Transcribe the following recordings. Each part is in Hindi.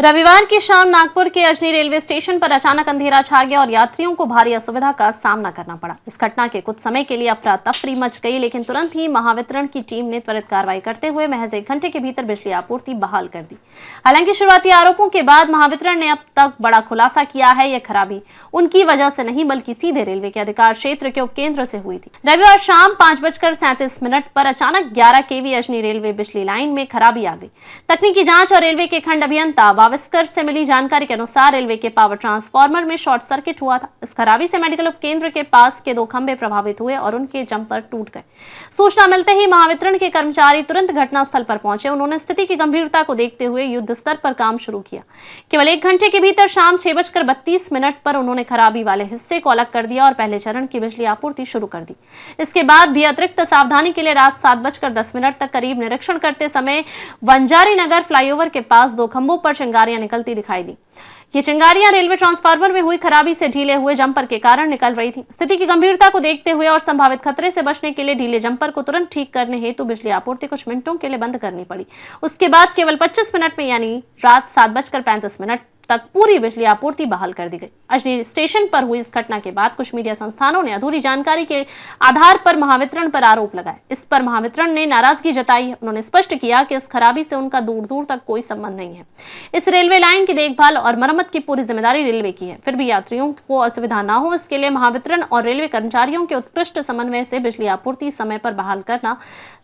रविवार की शाम नागपुर के अजनी रेलवे स्टेशन पर अचानक अंधेरा छा गया और यात्रियों को भारी असुविधा का सामना करना पड़ा। इस घटना के कुछ समय के लिए अफरा तफरी मच गई, लेकिन तुरंत ही महावितरण की टीम ने त्वरित कार्रवाई करते हुए महज 1 घंटे के भीतर बिजली आपूर्ति बहाल कर दी। हालांकि शुरुआती आरोपों के बाद महावितरण ने अब तक बड़ा खुलासा किया है। यह खराबी उनकी वजह से नहीं बल्कि सीधे रेलवे के अधिकार क्षेत्र के उपकेंद्र से हुई थी। रविवार शाम 5:37 पर अचानक 11 kV अजनी रेलवे बिजली लाइन में खराबी आ गई। तकनीकी जांच और रेलवे के खंड अभियंता वावस्कर से मिली जानकारी के अनुसार रेलवे के पावर ट्रांसफार्मर में शॉर्ट सर्किट हुआ था। इस खराबी से मेडिकल उपकेंद्र के पास के 2 खंभे प्रभावित हुए और उनके जंपर टूट गए। सूचना मिलते ही महावितरण के कर्मचारी तुरंत घटनास्थल पर पहुंचे। उन्होंने स्थिति की गंभीरता को देखते हुए युद्ध स्तर पर काम शुरू किया। केवल 1 घंटे के भीतर शाम 6:32 पर उन्होंने खराबी वाले हिस्से को अलग कर दिया और पहले चरण की बिजली आपूर्ति शुरू कर दी। इसके बाद भी अतिरिक्त सावधानी के लिए रात 7:10 तक करीब निरीक्षण करते समय वंजारी नगर फ्लाईओवर के पास 2 खंभों पर चिंगारियां निकलती दिखाई दी। ये चिंगारियां रेलवे ट्रांसफार्मर में हुई खराबी से ढीले हुए जंपर के कारण निकल रही थी। स्थिति की गंभीरता को देखते हुए और संभावित खतरे से बचने के लिए ढीले जंपर को तुरंत ठीक करने हेतु बिजली आपूर्ति कुछ मिनटों के लिए बंद करनी पड़ी। उसके बाद केवल 25 मिनट में यानी रात 7:35 तक पूरी बिजली आपूर्ति बहाल कर दी गई। अजनी स्टेशन पर हुई इस घटना के बाद कुछ मीडिया संस्थानों ने अधूरी जानकारी के आधार पर महावितरण पर आरोप लगाए। इस पर महावितरण ने नाराजगी जताई। उन्होंने स्पष्ट किया कि इस खराबी से उनका दूर दूर तक कोई संबंध नहीं है। इस रेलवे लाइन की देखभाल और मरम्मत की पूरी जिम्मेदारी रेलवे की है। फिर भी यात्रियों को असुविधा न हो, इसके लिए महावितरण और रेलवे कर्मचारियों के उत्कृष्ट समन्वय से बिजली आपूर्ति समय पर बहाल करना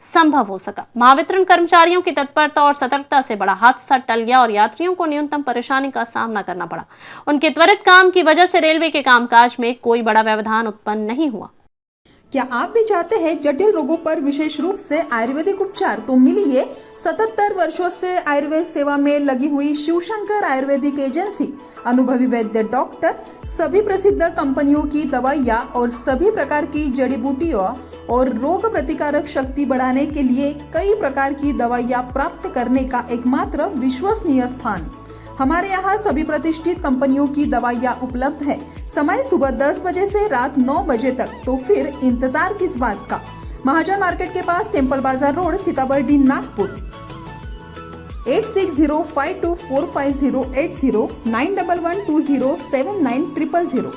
संभव हो सका। महावितरण कर्मचारियों की तत्परता और सतर्कता से बड़ा हादसा टल गया और यात्रियों को न्यूनतम परेशानी का सामना करना पड़ा। उनके त्वरित काम की वजह से रेलवे के कामकाज में कोई बड़ा व्यवधान उत्पन्न नहीं हुआ। क्या आप भी चाहते हैं जटिल रोगों पर विशेष रूप से आयुर्वेदिक उपचार? तो मिलिए 77 वर्षों से आयुर्वेद सेवा में लगी हुई शिवशंकर आयुर्वेदिक एजेंसी। अनुभवी वैद्य डॉक्टर, सभी प्रसिद्ध कंपनियों की दवाइयाँ और सभी प्रकार की जड़ी बूटियों और रोग प्रतिकारक शक्ति बढ़ाने के लिए कई प्रकार की दवाइयाँ प्राप्त करने का एकमात्र विश्वसनीय स्थान। हमारे यहाँ सभी प्रतिष्ठित कंपनियों की दवाइयाँ उपलब्ध है। समय सुबह 10 बजे से रात 9 बजे तक। तो फिर इंतजार किस बात का? महाजन मार्केट के पास, टेम्पल बाजार रोड, सीताबर्डी, नागपुर। 8605245080 9112079000।